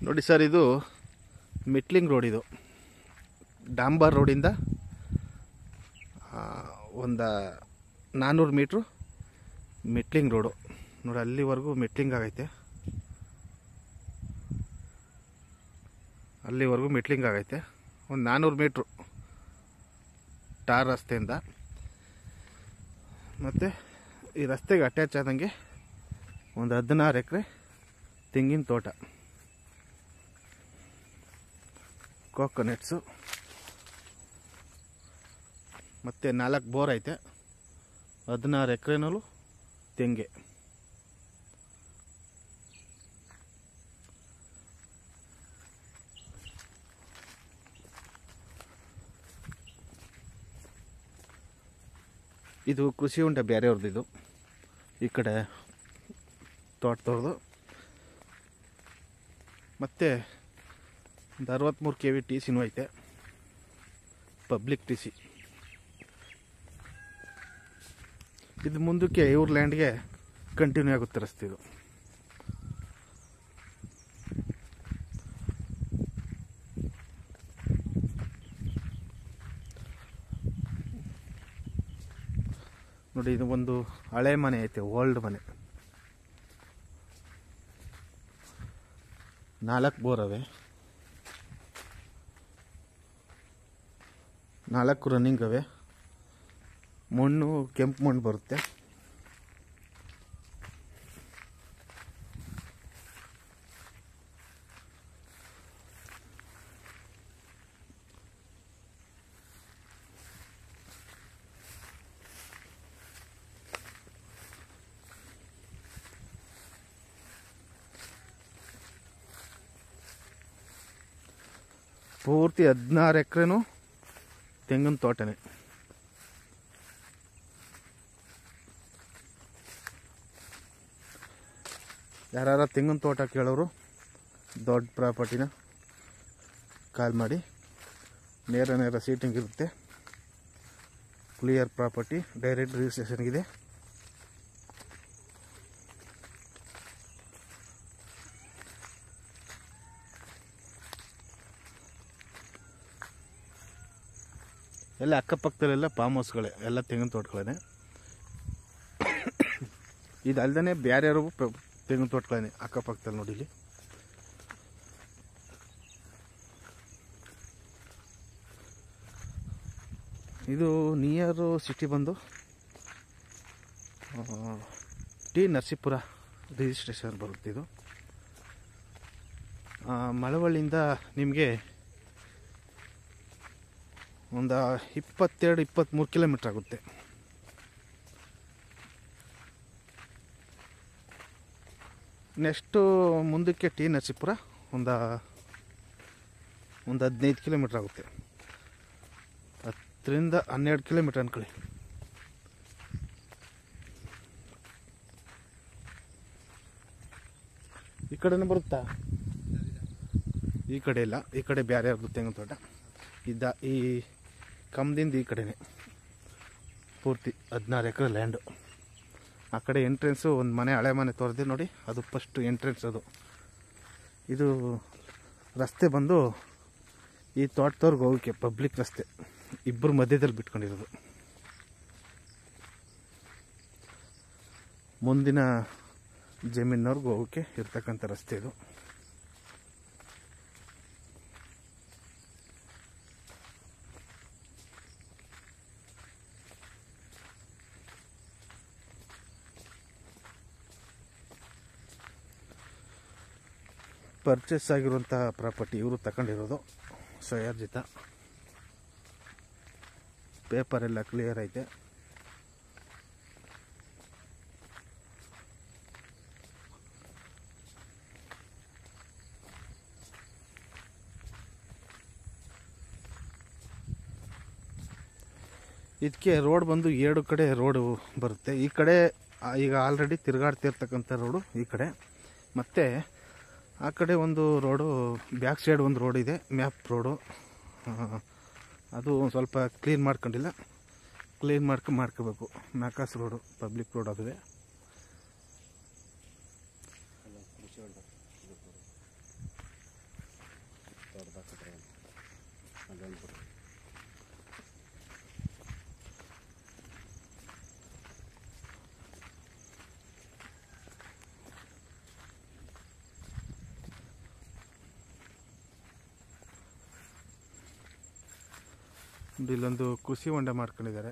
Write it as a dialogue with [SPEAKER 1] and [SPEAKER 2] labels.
[SPEAKER 1] ನೋಡಿ ಸರ್, ಇದು metalling road. ಇದು ಡಾಂಬರ್ ರೋಡಿಂದ ಒಂದು 400 ಮೀಟ್ರು ಮೆಟ್ಲಿಂಗ್ ರೋಡು. ನೋಡಿ ಅಲ್ಲಿವರೆಗೂ ಮೆಟ್ಲಿಂಗ್ ಆಗೈತೆ, ಅಲ್ಲಿವರೆಗೂ ಮೆಟ್ಲಿಂಗ್ ಆಗೈತೆ. ಒಂದು 400 ಮೀಟ್ರು ಟಾರ್ ರಸ್ತೆಯಿಂದ. ಮತ್ತು ಈ ರಸ್ತೆಗೆ ಅಟ್ಯಾಚ್ ಆದಂಗೆ ಒಂದು 16 ಎಕರೆ ತೆಂಗಿನ ತೋಟ, ಕೋಕೋನಟ್ಸು, ಮತ್ತು 4 ಬೋರ್ ಐತೆ. 16 ಎಕರೆನಲ್ಲೂ ತೆಂಗೆ. ಇದು ಕೃಷಿ ಹೊಂಡ ಬೇರೆಯವ್ರದ್ದು. ಇದು ಈ ಕಡೆ ತೋಟದವ್ರದ್ದು. ಮತ್ತು ಒಂದು 63 KV ಟಿ ಸಿನೂ ಐತೆ, ಪಬ್ಲಿಕ್ ಟಿ ಸಿ. ಇದು ಮುಂದಕ್ಕೆ ಇವ್ರ ಲ್ಯಾಂಡ್ಗೆ ಕಂಟಿನ್ಯೂ ಆಗುತ್ತೆ ರಸ್ತೆ. ಇದು ನೋಡಿ, ಇದು ಒಂದು ಹಳೆ ಮನೆ ಐತೆ, ಓಲ್ಡ್ ಮನೆ. 4 ಬೋರ್ ಅವೆ, 4 ರನ್ನಿಂಗ್ ಅವೆ. ಮಣ್ಣು ಕೆಂಪು ಮಣ್ಣು ಬರುತ್ತೆ. ಪೂರ್ತಿ 16 ಎಕರೆನೂ ತೆಂಗಿನ ತೋಟನೇ. ಯಾರು ತೆಂಗಿನ ತೋಟ ಕೇಳೋರು ದೊಡ್ಡ ಪ್ರಾಪರ್ಟಿನ ಕಾಲ್ ಮಾಡಿ. ನೇರ ಸೀಟಿಂಗ್ ಇರುತ್ತೆ, ಕ್ಲಿಯರ್ ಪ್ರಾಪರ್ಟಿ, ಡೈರೆಕ್ಟ್ ರಿಜಿಸ್ಟ್ರೇಷನ್ಗಿದೆ. ಎಲ್ಲ ಅಕ್ಕಪಕ್ಕದಲ್ಲೆಲ್ಲ ಫಾರ್ಮ್ ಹೌಸ್ಗಳೇ, ಎಲ್ಲ ತೆಂಗಿನ ತೋಟಗಳೇ. ಇದು ಅಲ್ಲದೆ ಬೇರೆ ಯಾರು ತೆಂಗಿನ ತೋಟಗಳೇ ಅಕ್ಕಪಕ್ಕದಲ್ಲಿ. ನೋಡಿ ಇಲ್ಲಿ ಇದು ನಿಯರ್ ಸಿಟಿ ಬಂದು ಟಿ ನರಸೀಪುರ ರಿಜಿಸ್ಟ್ರೇಷನ್ ಬರುತ್ತೆ. ಇದು ಮಳವಳ್ಳಿಯಿಂದ ನಿಮಗೆ ಒಂದು 22-23 ಕಿಲೋಮೀಟ್ರ್ ಆಗುತ್ತೆ. ನೆಕ್ಸ್ಟು ಮುಂದಕ್ಕೆ ಟಿ ನರಸೀಪುರ ಒಂದು 15 ಕಿಲೋಮೀಟ್ರ್ ಆಗುತ್ತೆ. 10-12 ಕಿಲೋಮೀಟ್ರ್ ಅನ್ಕೊಳ್ಳಿ. ಈ ಕಡೆನೂ ಬರುತ್ತಾ? ಈ ಕಡೆ ಇಲ್ಲ, ಈ ಕಡೆ ಬೇರೆ ಯಾರ್ದು ತೆಂಗಿನ ತೋಟ. ಈ ಕಮ್ಮದಿಂದ ಈ ಕಡೆನೇ ಪೂರ್ತಿ 16 ಎಕರೆ ಲ್ಯಾಂಡು. ಆ ಕಡೆ ಎಂಟ್ರೆನ್ಸು ಒಂದು ಮನೆ, ಹಳೆ ಮನೆ ತೋರಿದೆ ನೋಡಿ, ಅದು ಫಸ್ಟ್ ಎಂಟ್ರೆನ್ಸ್. ಅದು ಇದು ರಸ್ತೆ ಬಂದು ಈ ತೋಟದವ್ರಿಗೆ ಹೋಗೋಕ್ಕೆ ಪಬ್ಲಿಕ್ ರಸ್ತೆ, ಇಬ್ಬರು ಮಧ್ಯದಲ್ಲಿ ಬಿಟ್ಕೊಂಡಿರೋದು. ಮುಂದಿನ ಜಮೀನವ್ರಿಗೆ ಹೋಗೋಕ್ಕೆ ಇರ್ತಕ್ಕಂಥ ರಸ್ತೆ ಇದು. ಪರ್ಚೇಸ್ ಆಗಿರುವಂಥ ಪ್ರಾಪರ್ಟಿ ಇವರು ತಗೊಂಡಿರೋದು ಸ್ವಯಾರ್ಜಿತ. ಪೇಪರ್ ಎಲ್ಲ ಕ್ಲಿಯರ್ ಐತೆ. ಇದಕ್ಕೆ ರೋಡ್ ಬಂದು 2 ಕಡೆ ರೋಡು ಬರುತ್ತೆ. ಈ ಕಡೆ ಈಗ ಆಲ್ರೆಡಿ ತಿರುಗಾಡ್ತಿರ್ತಕ್ಕಂಥ ರೋಡು ಈ ಕಡೆ, ಮತ್ತು ಆ ಕಡೆ ಒಂದು ರೋಡು, ಬ್ಯಾಕ್ ಸೈಡ್ ಒಂದು ರೋಡ್ ಇದೆ, ಮ್ಯಾಪ್ ರೋಡು. ಅದು ಒಂದು ಸ್ವಲ್ಪ ಕ್ಲೀನ್ ಮಾಡ್ಕೊಂಡಿಲ್ಲ, ಕ್ಲೀನ್ ಮಾಡ್ಕೋಬೇಕು. ಮ್ಯಾಕಾಸ್ ರೋಡು, ಪಬ್ಲಿಕ್ ರೋಡ್ ಅದುವೆ. ಇಲ್ಲೊಂದು ಕೃಷಿ ಹೊಂಡ ಮಾಡ್ಕೊಂಡಿದ್ದಾರೆ.